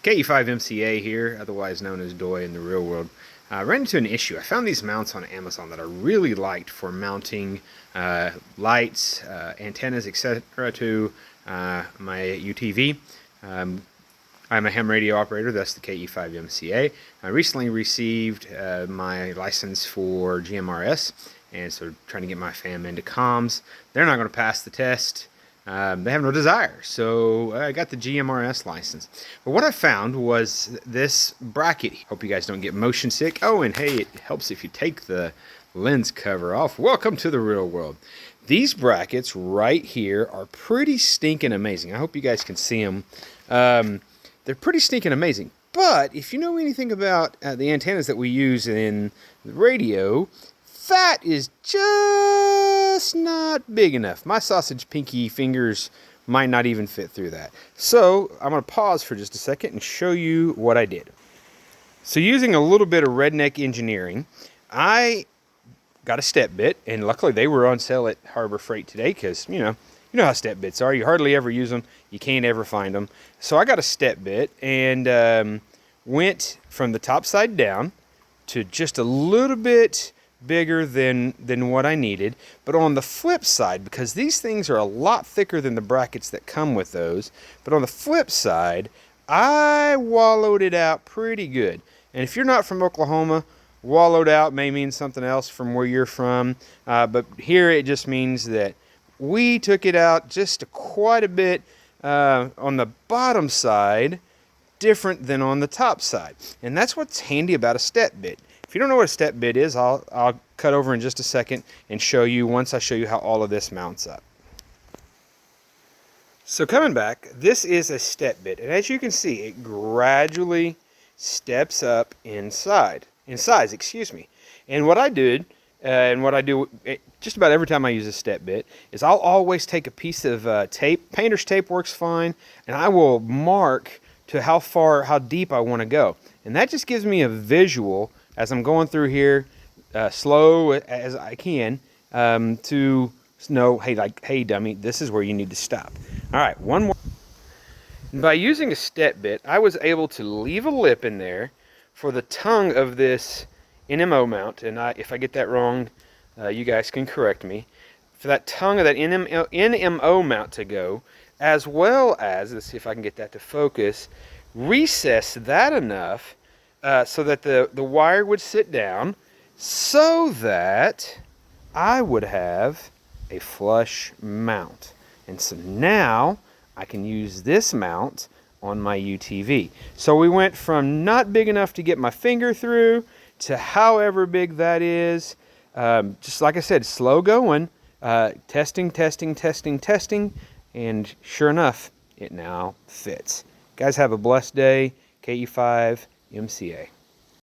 KE5MCA here, otherwise known as Doi in the real world. I ran into an issue. I found these mounts on Amazon that I really liked for mounting lights, antennas, etc. to my UTV. I'm a ham radio operator, that's the KE5MCA. I recently received my license for GMRS, and so trying to get my fam into comms. They're not going to pass the test. They have no desire, so I got the GMRS license. But what I found was this bracket. Hope you guys don't get motion sick. Oh, and hey, it helps if you take the lens cover off. Welcome to the real world. These brackets right here are pretty stinking amazing. I hope you guys can see them. They're pretty stinking amazing. But if you know anything about the antennas that we use in the radio, that is just not big enough. My sausage pinky fingers might not even fit through that. So I'm going to pause for just a second and show you what I did. So using a little bit of redneck engineering, I got a step bit, and luckily they were on sale at Harbor Freight today because, you know how step bits are. You hardly ever use them. You can't ever find them. So I got a step bit and went from the top side down to just a little bit bigger than what I needed. But on the flip side, because these things are a lot thicker than the brackets that come with those, but on the flip side, I wallowed it out pretty good. And if you're not from Oklahoma, wallowed out may mean something else from where you're from. But here it just means that we took it out just quite a bit on the bottom side, different than on the top side. And that's what's handy about a step bit. If you don't know what a step bit is, I'll cut over in just a second and show you once I show you how all of this mounts up. So coming back, this is a step bit, and as you can see, it gradually steps up in size, And what I did, and what I do just about every time I use a step bit, is I'll always take a piece of tape. Painter's tape works fine, and I will mark to how deep I want to go. And that just gives me a visual as I'm going through here, slow as I can, to know, hey dummy, this is where you need to stop. All right, one more. By using a step bit, I was able to leave a lip in there for the tongue of this NMO mount, and if I get that wrong, you guys can correct me, for that tongue of that NMO mount to go, as well as, let's see if I can get that to focus, recess that enough so that the wire would sit down so that I would have a flush mount. And so now I can use this mount on my UTV. So we went from not big enough to get my finger through to however big that is. Just like I said, slow going, testing, and sure enough, it now fits. Guys, have a blessed day. KE5 MCA.